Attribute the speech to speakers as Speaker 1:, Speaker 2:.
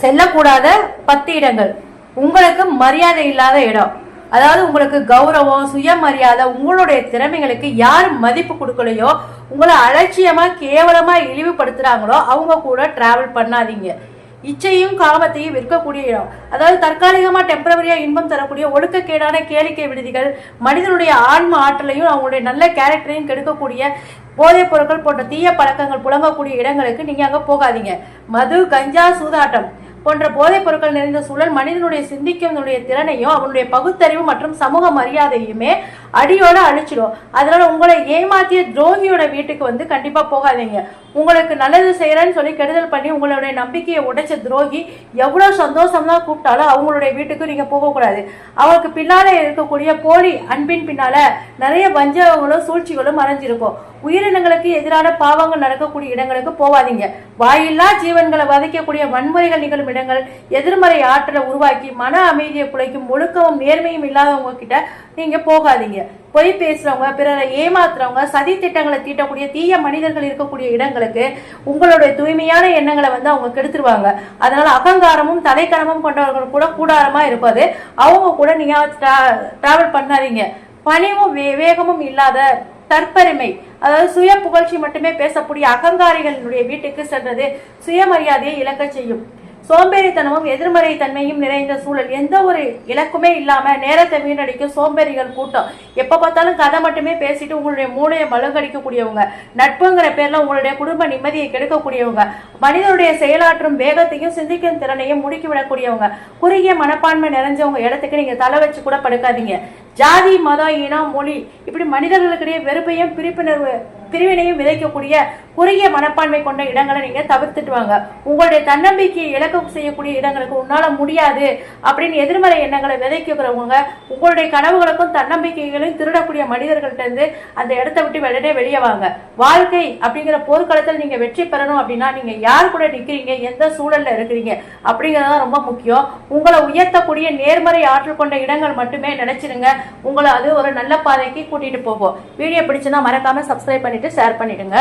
Speaker 1: செல்லக்கூடாத 10 இடங்கள், உங்களுக்கு மரியாதை இல்லாத இடம், அதாவது உங்களுக்கு கௌரவம் சுயமரியாதை உங்களுடைய திறமைகளுக்கு யார் மதிப்பு கொடுக்கலையோ, உங்களை அலட்சியமா கேவலமா இழிவுபடுத்துறாங்களோ அவங்க கூட டிராவல் பண்ணாதீங்க. இச்சையும் காமத்தையும் விற்கக்கூடிய இடம், அதாவது தற்காலிகமா டெம்பரவரியா இன்பம் தரக்கூடிய ஒழுக்கக்கேடான கேளிக்கை விடுதிகள், மனிதனுடைய ஆன்ம ஆற்றலையும் அவங்களுடைய நல்ல கேரக்டரையும் கெடுக்கக்கூடிய போதைப் பொருட்கள் போன்ற தீய பழக்கங்கள் புழங்கக்கூடிய இடங்களுக்கு நீங்க அங்க போகாதீங்க. மது, கஞ்சா, சூதாட்டம் போன்ற போதைப் பொருட்கள் நிறைந்த சூழல் மனிதனுடைய சிந்திக்கும் திறனையும் அவனுடைய பகுத்தறிவு மற்றும் சமூக மரியாதையுமே அடியோட அழிச்சிடும். அதனால உங்களை ஏமாத்திய துரோகியோட வீட்டுக்கு கண்டிப்பா போகாதீங்க. உங்களுக்கு நல்லது செய்யறேன்னு சொல்லி கெடுதல் பண்ணி உங்களுடைய நம்பிக்கையை உடைச்ச துரோகி எவ்வளவு சந்தோஷம்னா கூப்பிட்டாலும் அவங்களுடைய வீட்டுக்கு நீங்க போகக்கூடாது. அவருக்கு பின்னால இருக்கக்கூடிய போலி அன்பின் பின்னால நிறைய வஞ்சகங்களும் சூழ்ச்சிகளும் மறைஞ்சிருக்கும். உயிரினங்களுக்கு எதிரான பாவங்கள் நடக்கக்கூடிய இடங்களுக்கு போவாதீங்க. வாயில்லா ஜீவன்களை வதைக்கக்கூடிய வன்முறைகள் நிகழும் இடங்கள், எதிர்மறை ஆற்றலை உருவாக்கி மன அமைதியை குலைக்கும் ஒழுக்கமும் நேர்மையும் இல்லாதவங்க கிட்ட நீங்க போகாதீங்க. பொய் பேசுறவங்க, பிறரை ஏமாத்துறவங்க, சதி திட்டங்களை தீட்டக்கூடிய தீய மனிதர்கள் இருக்கக்கூடிய இடங்களுக்கு உங்களுடைய தூய்மையான எண்ணங்களை அவங்க கெடுத்துருவாங்க. அதனால அகங்காரமும் தலைக்கணமும் கொண்டவர்கள் கூட கூடாரமா இருப்பது அவங்க கூட நீங்க டிராவல் பண்ணாதீங்க. பணிவும் வேகமும் இல்லாத தற்பெருமை, அதாவது சுய புகழ்ச்சி மட்டுமே பேசக்கூடிய அகங்காரிகளுடைய வீட்டுக்கு சென்றது சுயமரியாதையை இழக்க செய்யும். சோம்பேறித்தனமும் எதிர்மறை தன்மையும் நிறைந்த சூழல், எந்த ஒரு இலக்குமே இல்லாம நேரத்தை வீணடிக்கும் சோம்பேறிகள் கூட்டம், எப்ப பார்த்தாலும் கதை மட்டுமே பேசிட்டு உங்களுடைய மூளையை மழுங்கடிக்கக்கூடியவங்க, நட்புங்கிற பேர்ல உங்களுடைய குடும்ப நிம்மதியை கெடுக்கக்கூடியவங்க, மனிதனுடைய செயலாற்றும் வேகத்தையும் சிந்திக்கும் திறனையும் முடுக்கிவிடக்கூடியவங்க, குறுகிய மனப்பான்மை நிறைஞ்சவங்க இடத்துக்கு நீங்க தலை வச்சு கூட படுக்காதீங்க. ஜாதி, மதம், இனம், மொழி இப்படி மனிதர்களுக்கிடையே வெறுப்பையும் பிரிவினையும் விதைக்கக்கூடிய குறுகிய மனப்பான்மை கொண்ட இடங்களை நீங்க தவிர்த்துட்டு வாங்க. உங்களுடைய தன்னம்பிக்கையை இழக்க செய்யக்கூடிய இடங்களுக்கு உன்னால முடியாது அப்படின்னு எதிர்மறை எண்ணங்களை விதைக்கிறவங்க உங்களுடைய கனவுகளுக்கும் தன்னம்பிக்கைகளையும் திருடக்கூடிய மனிதர்கள்ட்ட இருந்து அந்த இடத்தை விட்டு வெளியே வாங்க. வாழ்க்கை அப்படிங்கிற போர்க்களத்தில் நீங்க வெற்றி பெறணும் அப்படின்னா நீங்க யார் கூட நிக்கிறீங்க, எந்த சூழல்ல இருக்கிறீங்க அப்படிங்கறதான் ரொம்ப முக்கியம். உங்களை உயர்த்தக்கூடிய நேர்மறை ஆற்றல் கொண்ட இடங்கள் மட்டுமே நினைச்சிருங்க. உங்களை அது ஒரு நல்ல பாதைக்கு கூட்டிட்டு போகும். வீடியோ பிடிச்சுன்னா மறக்காம சப்ஸ்கிரைப் பண்ணிட்டு ஷேர் பண்ணிடுங்க.